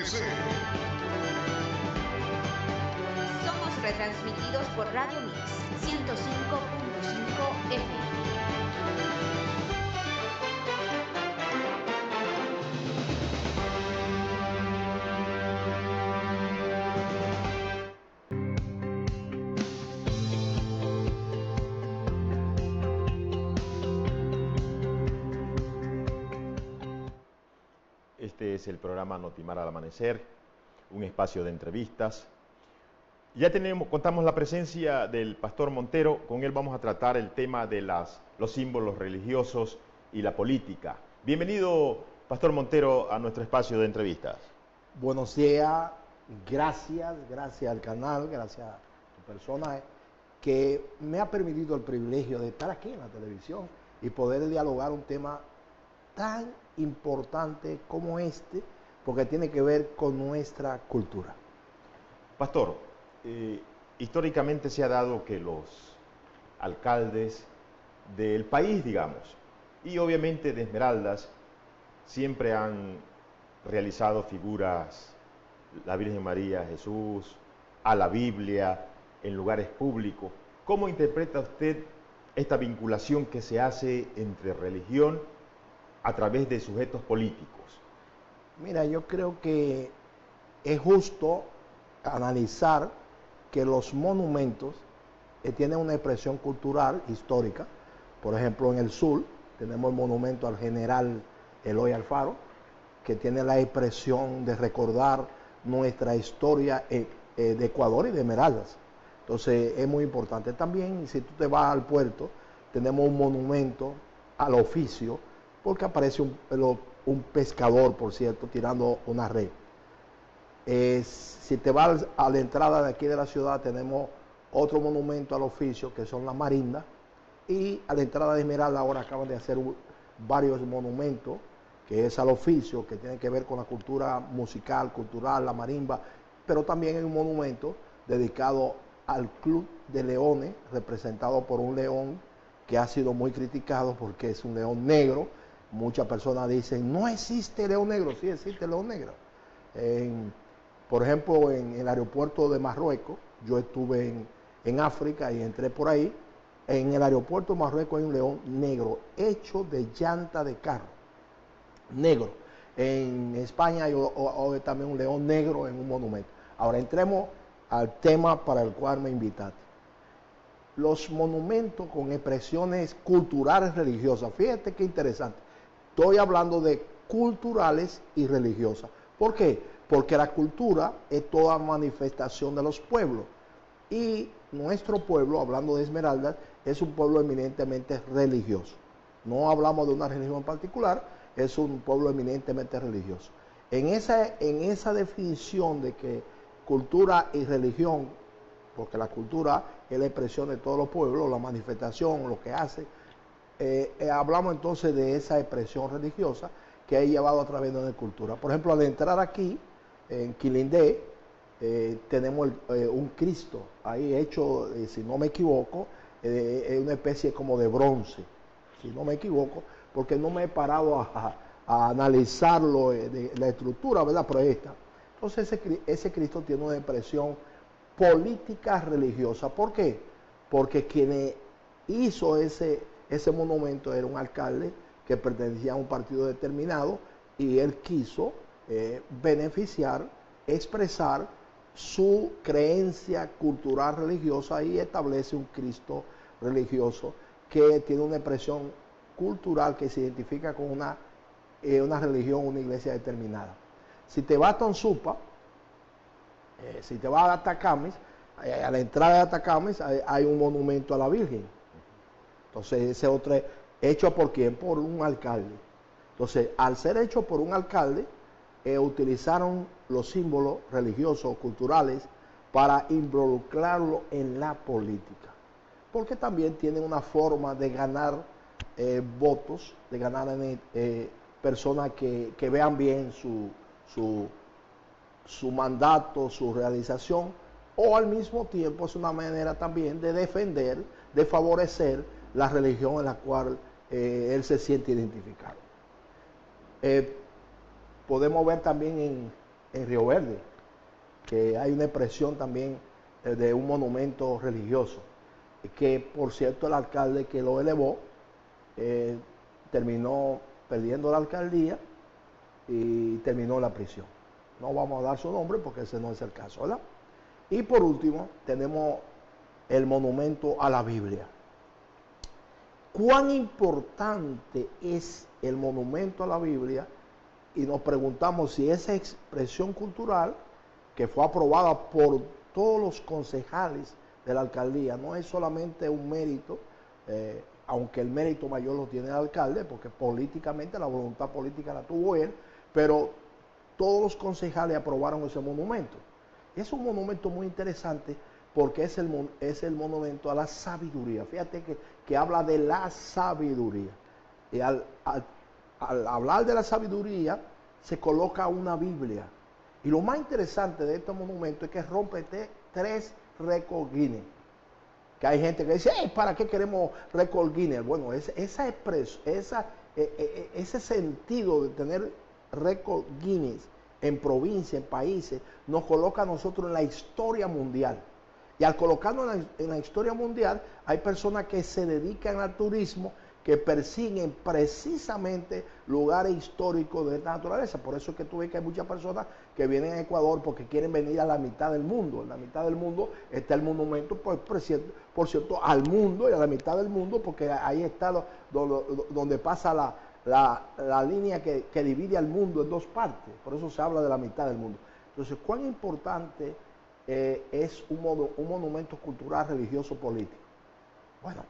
amanecer. Somos retransmitidos por Radio Mix 105.5 FM. Este es el programa Notimar al Amanecer, un espacio de entrevistas. Ya contamos la presencia del Pastor Montero. Con él vamos a tratar el tema de los símbolos religiosos y la política. Bienvenido, Pastor Montero, a nuestro espacio de entrevistas. Buenos días, gracias al canal, gracias a tu persona que me ha permitido el privilegio de estar aquí en la televisión y poder dialogar un tema tan importante como este, porque tiene que ver con nuestra cultura. Pastor, históricamente se ha dado que los alcaldes del país, digamos, y obviamente de Esmeraldas, siempre han realizado figuras, la Virgen María, Jesús, a la Biblia, en lugares públicos. ¿Cómo interpreta usted esta vinculación que se hace entre religión a través de sujetos políticos? Mira, yo creo que es justo analizar que los monumentos tienen una expresión cultural, histórica. Por ejemplo, en el sur tenemos el monumento al general Eloy Alfaro, que tiene la expresión de recordar nuestra historia de Ecuador y de Esmeraldas. Entonces es muy importante. También, si tú te vas al puerto, tenemos un monumento al oficio, porque aparece un pescador, por cierto, tirando una red. Si te vas a la entrada de aquí de la ciudad, tenemos otro monumento al oficio, que son las marindas, y a la entrada de Esmeralda ahora acaban de hacer varios monumentos, que es al oficio, que tiene que ver con la cultura musical, cultural, la marimba, pero también hay un monumento dedicado al Club de Leones, representado por un león que ha sido muy criticado porque es un león negro. Muchas personas dicen, no existe león negro. Sí existe león negro. Por ejemplo, en el aeropuerto de Marruecos, yo estuve en África y entré por ahí. En el aeropuerto de Marruecos hay un león negro, hecho de llanta de carro, negro. En España hay también un león negro en un monumento. Ahora entremos al tema para el cual me invitaste. Los monumentos con expresiones culturales religiosas. Fíjate qué interesante. Estoy hablando de culturales y religiosas. ¿Por qué? Porque la cultura es toda manifestación de los pueblos. Y nuestro pueblo, hablando de Esmeraldas, es un pueblo eminentemente religioso. No hablamos de una religión en particular, es un pueblo eminentemente religioso. En esa definición de que cultura y religión, porque la cultura es la expresión de todos los pueblos, la manifestación, lo que hace, hablamos entonces de esa expresión religiosa que ha llevado a través de la cultura. Por ejemplo, al entrar aquí, en Quilindé, tenemos un Cristo ahí hecho, si no me equivoco, es una especie como de bronce, si no me equivoco, porque no me he parado a analizarlo, de la estructura, ¿verdad? Pero ahí está. Entonces ese Cristo tiene una expresión política religiosa. ¿Por qué? Porque quien hizo ese monumento era un alcalde que pertenecía a un partido determinado y él quiso beneficiar, expresar su creencia cultural religiosa y establece un Cristo religioso que tiene una expresión cultural que se identifica con una religión, una iglesia determinada. Si te vas a Tonsupa, si te vas a Atacames, a la entrada de Atacames hay un monumento a la Virgen. Entonces ese otro hecho por quién, por un alcalde. Entonces, al ser hecho por un alcalde, utilizaron los símbolos religiosos o culturales para involucrarlo en la política. Porque también tienen una forma de ganar votos, de ganar personas que vean bien su mandato, su realización, o al mismo tiempo es una manera también de defender, de favorecer la religión en la cual él se siente identificado. Podemos ver también en Río Verde, que hay una expresión también de un monumento religioso, que por cierto el alcalde que lo elevó terminó perdiendo la alcaldía y terminó la prisión. No vamos a dar su nombre porque ese no es el caso, ¿verdad? Y por último tenemos el monumento a la Biblia. ¿Cuán importante es el monumento a la Biblia? Y nos preguntamos si esa expresión cultural que fue aprobada por todos los concejales de la alcaldía no es solamente un mérito, aunque el mérito mayor lo tiene el alcalde, porque políticamente la voluntad política la tuvo él, pero todos los concejales aprobaron ese monumento. Es un monumento muy interesante porque es el monumento a la sabiduría. Fíjate que habla de la sabiduría. Y al hablar de la sabiduría, se coloca una Biblia. Y lo más interesante de este monumento es que rompe 3 récords Guinness. Que hay gente que dice, ¿para qué queremos récord Guinness? Bueno, ese sentido de tener récord Guinness en provincia, en países, nos coloca a nosotros en la historia mundial. Y al colocarnos en la historia mundial, hay personas que se dedican al turismo, que persiguen precisamente lugares históricos de esta naturaleza. Por eso es que tú ves que hay muchas personas que vienen a Ecuador porque quieren venir a la mitad del mundo. En la mitad del mundo está el monumento, por cierto, al mundo, y a la mitad del mundo, porque ahí está donde pasa la línea que divide al mundo en 2 partes. Por eso se habla de la mitad del mundo. Entonces, ¿cuán importante es un monumento cultural, religioso, político? Bueno,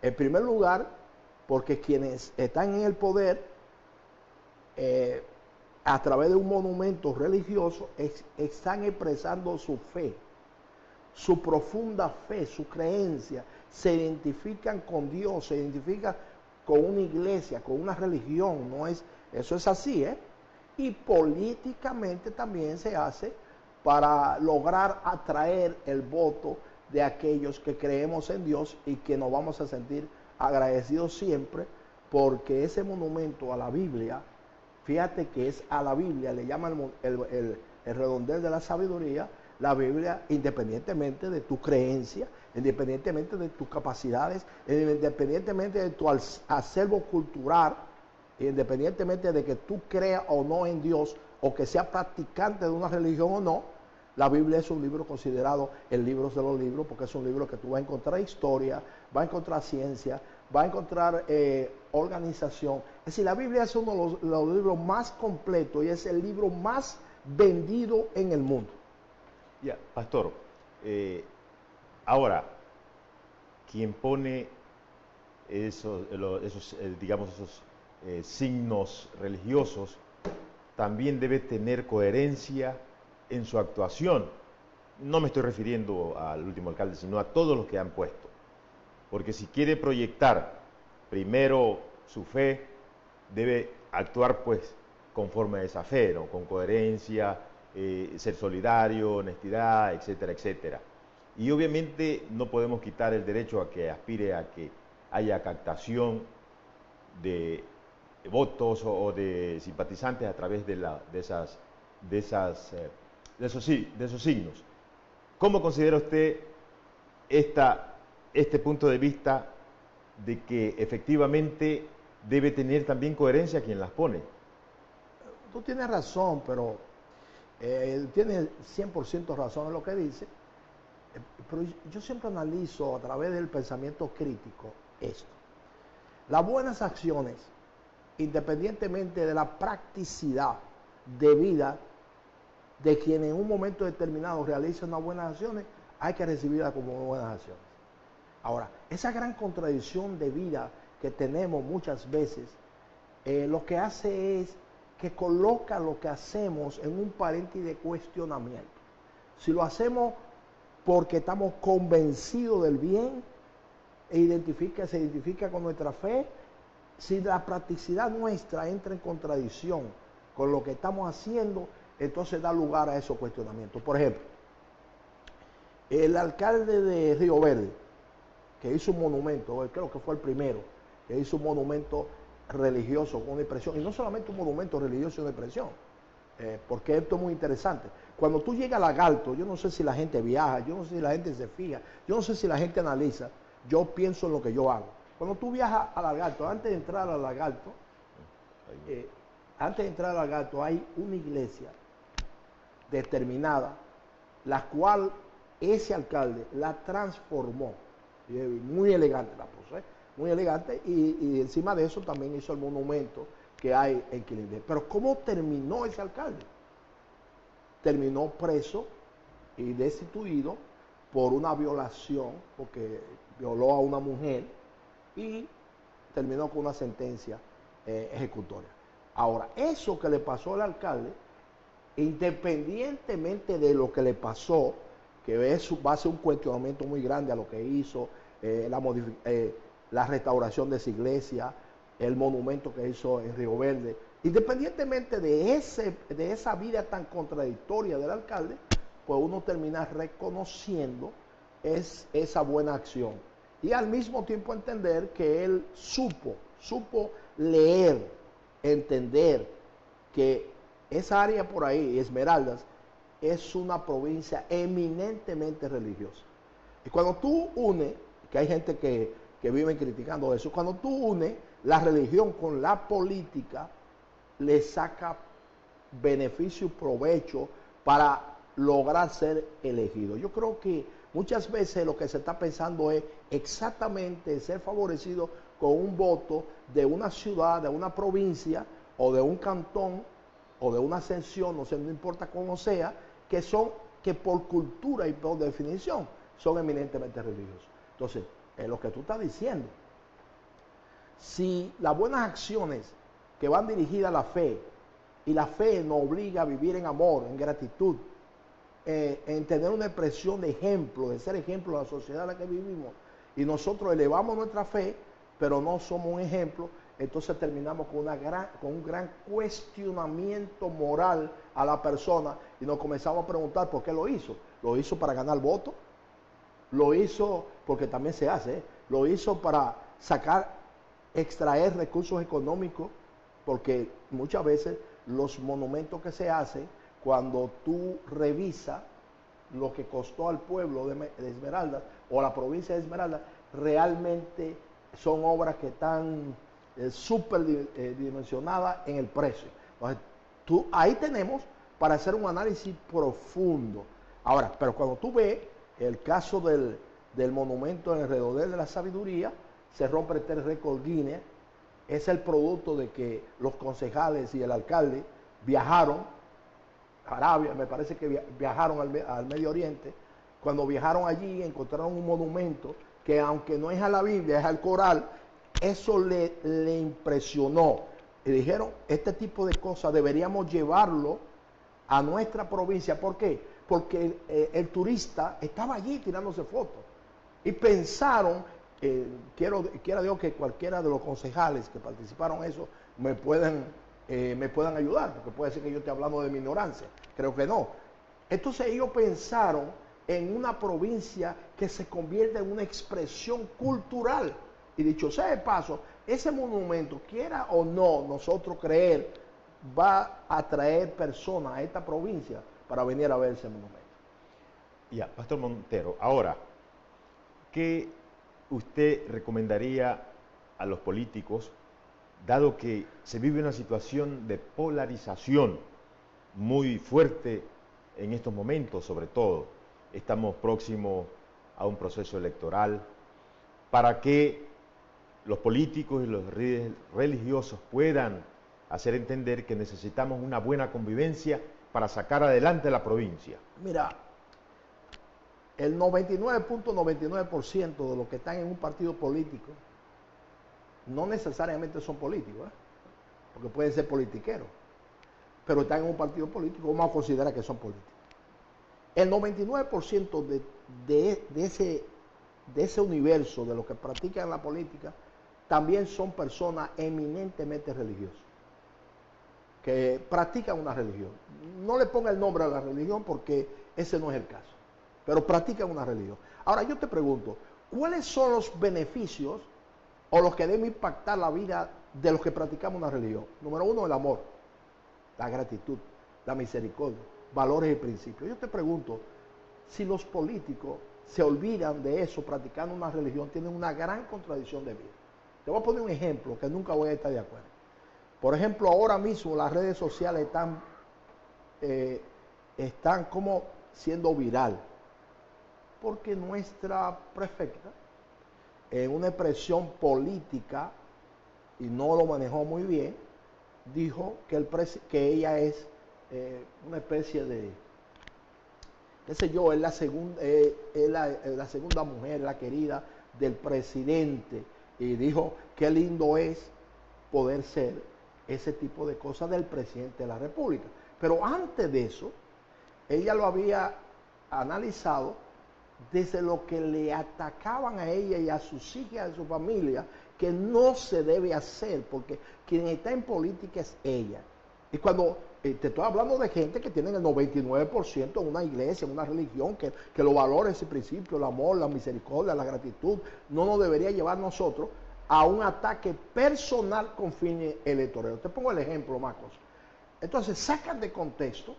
en primer lugar, porque quienes están en el poder, a través de un monumento religioso, están expresando su fe, su profunda fe, su creencia, se identifican con Dios, se identifican con una iglesia, con una religión, eso es así, Y políticamente también se hace para lograr atraer el voto de aquellos que creemos en Dios y que nos vamos a sentir agradecidos siempre, porque ese monumento a la Biblia, fíjate que es a la Biblia, le llaman el redondel de la sabiduría, la Biblia, independientemente de tu creencia, independientemente de tus capacidades, independientemente de tu acervo cultural, independientemente de que tú creas o no en Dios, o que seas practicante de una religión o no, la Biblia es un libro considerado el libro de los libros, porque es un libro que tú vas a encontrar historia, vas a encontrar ciencia, vas a encontrar organización. Es decir, la Biblia es uno de los libros más completos y es el libro más vendido en el mundo. Ya, pastor, ahora, quien pone esos signos religiosos, también debe tener coherencia en su actuación. No me estoy refiriendo al último alcalde, sino a todos los que han puesto. Porque si quiere proyectar primero su fe, debe actuar pues conforme a esa fe, ¿no? Con coherencia, ser solidario, honestidad, etcétera, etcétera. Y obviamente no podemos quitar el derecho a que aspire a que haya captación de votos o de simpatizantes a través de esos signos. ¿Cómo considera usted este punto de vista de que efectivamente debe tener también coherencia quien las pone? Tú tienes razón, pero tienes 100% razón en lo que dice, pero yo siempre analizo a través del pensamiento crítico esto. Las buenas acciones, independientemente de la practicidad de vida de quien en un momento determinado realiza unas buenas acciones, hay que recibirlas como buenas acciones. Ahora, esa gran contradicción de vida que tenemos muchas veces, lo que hace es que coloca lo que hacemos en un paréntesis de cuestionamiento. Si lo hacemos porque estamos convencidos del bien, se identifica con nuestra fe, si la practicidad nuestra entra en contradicción con lo que estamos haciendo, entonces da lugar a esos cuestionamientos. Por ejemplo, el alcalde de Río Verde, que hizo un monumento, creo que fue el primero, que hizo un monumento religioso con una expresión, y no solamente un monumento religioso y una expresión, porque esto es muy interesante. Cuando tú llegas a Lagarto, yo no sé si la gente viaja, yo no sé si la gente se fija, yo no sé si la gente analiza, yo pienso en lo que yo hago. Cuando tú viajas a Lagarto, antes de entrar a Lagarto, hay una iglesia determinada, la cual ese alcalde la transformó. Muy elegante la puso, muy elegante, y encima de eso también hizo el monumento que hay en Quilindé. Pero ¿cómo terminó ese alcalde? Terminó preso y destituido por una violación, porque violó a una mujer y terminó con una sentencia ejecutoria. Ahora, eso que le pasó al alcalde, independientemente de lo que le pasó, que va a ser un cuestionamiento muy grande a lo que hizo, la restauración de esa iglesia, el monumento que hizo en Río Verde, independientemente de esa vida tan contradictoria del alcalde, pues uno termina reconociendo esa buena acción. Y al mismo tiempo entender que él supo leer, entender que esa área por ahí, Esmeraldas, es una provincia eminentemente religiosa. Y cuando tú unes, que hay gente que vive criticando eso, cuando tú unes la religión con la política, le saca beneficio y provecho para lograr ser elegido. Yo creo que muchas veces lo que se está pensando es exactamente ser favorecido con un voto de una ciudad, de una provincia o de un cantón o de una ascensión, no sé, no importa cómo sea, que por cultura y por definición son eminentemente religiosos. Entonces, es lo que tú estás diciendo. Si las buenas acciones que van dirigidas a la fe, y la fe nos obliga a vivir en amor, en gratitud, en tener una expresión de ejemplo, de ser ejemplo a la sociedad en la que vivimos, y nosotros elevamos nuestra fe, pero no somos un ejemplo, entonces terminamos con un gran cuestionamiento moral a la persona y nos comenzamos a preguntar por qué lo hizo. ¿Lo hizo para ganar votos? ¿Lo hizo porque también se hace? ¿Lo hizo para extraer recursos económicos? Porque muchas veces los monumentos que se hacen, cuando tú revisas lo que costó al pueblo de Esmeraldas o a la provincia de Esmeraldas, realmente son obras que están superdimensionadas en el precio. Entonces, ahí tenemos para hacer un análisis profundo. Ahora, pero cuando tú ves el caso del monumento en el redondel de la sabiduría, se rompe el récord Guinness. Es el producto de que los concejales y el alcalde viajaron a Arabia, me parece que viajaron al Medio Oriente. Cuando viajaron allí encontraron un monumento que, aunque no es a la Biblia, es al Corán. Eso le impresionó y dijeron, este tipo de cosas deberíamos llevarlo a nuestra provincia. ¿Por qué? Porque el turista estaba allí tirándose fotos y pensaron, quiera Dios que cualquiera de los concejales que participaron en eso me puedan ayudar, porque puede ser que yo esté hablando de mi ignorancia, creo que no. Entonces ellos pensaron en una provincia que se convierte en una expresión cultural. Y dicho sea de paso, ese monumento, quiera o no nosotros creer, va a atraer personas a esta provincia para venir a ver ese monumento. Ya, Pastor Montero, ahora, ¿qué usted recomendaría a los políticos, dado que se vive una situación de polarización muy fuerte en estos momentos, sobre todo? Estamos próximos a un proceso electoral, para que los políticos y los religiosos puedan hacer entender que necesitamos una buena convivencia para sacar adelante la provincia. Mira, el 99.99% de los que están en un partido político no necesariamente son políticos, porque pueden ser politiqueros, pero están en un partido político, vamos a considerar que son políticos. El 99% de ese universo de los que practican la política también son personas eminentemente religiosas, que practican una religión. No le ponga el nombre a la religión porque ese no es el caso, pero practican una religión. Ahora yo te pregunto, ¿cuáles son los beneficios o los que deben impactar la vida de los que practicamos una religión? Número uno, el amor, la gratitud. la misericordia, valores y principios. Yo te pregunto, si los políticos se olvidan de eso practicando una religión, tienen una gran contradicción de vida. Te voy a poner un ejemplo que nunca voy a estar de acuerdo. Por ejemplo, ahora mismo las redes sociales están como siendo viral, porque nuestra prefecta, en una expresión política, y no lo manejó muy bien, dijo que ella es una especie de, qué sé yo, es la segunda mujer, la querida del presidente, y dijo qué lindo es poder ser ese tipo de cosas del presidente de la República. Pero antes de eso, ella lo había analizado desde lo que le atacaban a ella y a sus hijas y a su familia, que no se debe hacer, porque quien está en política es ella. Y cuando te estoy hablando de gente que tiene el 99% en una iglesia, en una religión, que los valores y principios, el amor, la misericordia, la gratitud, no nos debería llevar nosotros a un ataque personal con fines electorales. Te pongo el ejemplo, Marcos. Entonces sacan de contexto,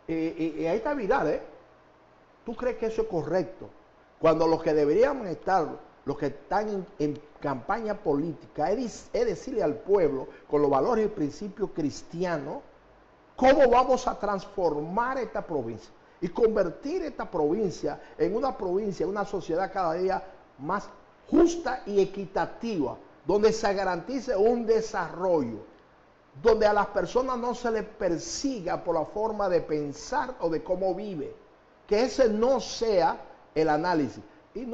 y ahí está viral, ¿eh? ¿Tú crees que eso es correcto? Cuando los que deberíamos estar, los que están en campaña política, es decirle al pueblo, con los valores y principios cristianos, cómo vamos a transformar esta provincia y convertir esta provincia en una sociedad cada día más justa y equitativa, donde se garantice un desarrollo, donde a las personas no se les persiga por la forma de pensar o de cómo vive, que ese no sea el análisis, y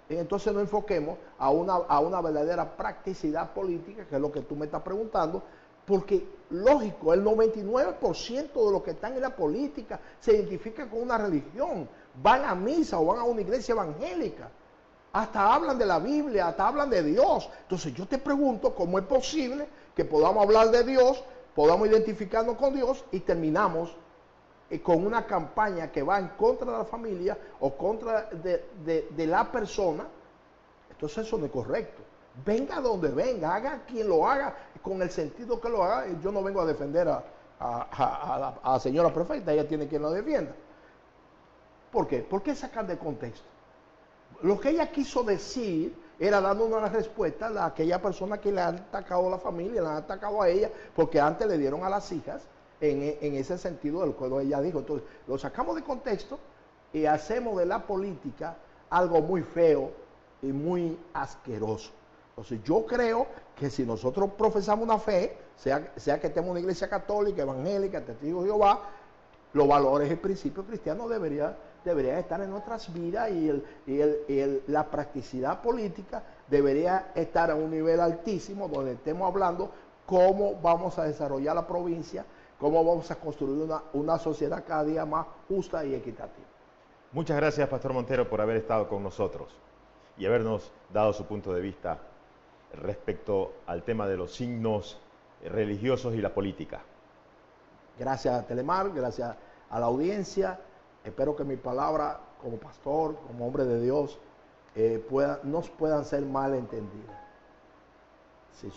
entonces nos enfoquemos a una verdadera practicidad política, que es lo que tú me estás preguntando, porque lógico, el 99% de los que están en la política se identifican con una religión, van a misa o van a una iglesia evangélica, hasta hablan de la Biblia, hasta hablan de Dios. Entonces yo te pregunto, ¿cómo es posible que podamos hablar de Dios, podamos identificarnos con Dios y terminamos con una campaña que va en contra de la familia o contra de la persona? Entonces eso no es correcto. Venga donde venga, haga quien lo haga con el sentido que lo haga. Yo no vengo a defender a la señora prefecta, ella tiene quien la defienda. ¿Por qué? ¿Por qué sacan de contexto? Lo que ella quiso decir era dando una respuesta a aquella persona que le ha atacado a la familia, le ha atacado a ella, porque antes le dieron a las hijas en ese sentido del cual ella dijo. Entonces, lo sacamos de contexto y hacemos de la política algo muy feo y muy asqueroso. Entonces, yo creo que si nosotros profesamos una fe, sea que estemos en una iglesia católica, evangélica, testigo de Jehová, los valores y principios cristianos deberían estar en nuestras vidas, y la practicidad política debería estar a un nivel altísimo, donde estemos hablando cómo vamos a desarrollar la provincia, cómo vamos a construir una sociedad cada día más justa y equitativa. Muchas gracias, Pastor Montero, por haber estado con nosotros y habernos dado su punto de vista respecto al tema de los signos religiosos y la política. Gracias a Telemar, gracias a la audiencia. Espero que mi palabra como pastor, como hombre de Dios, no puedan ser mal entendidas. Sí.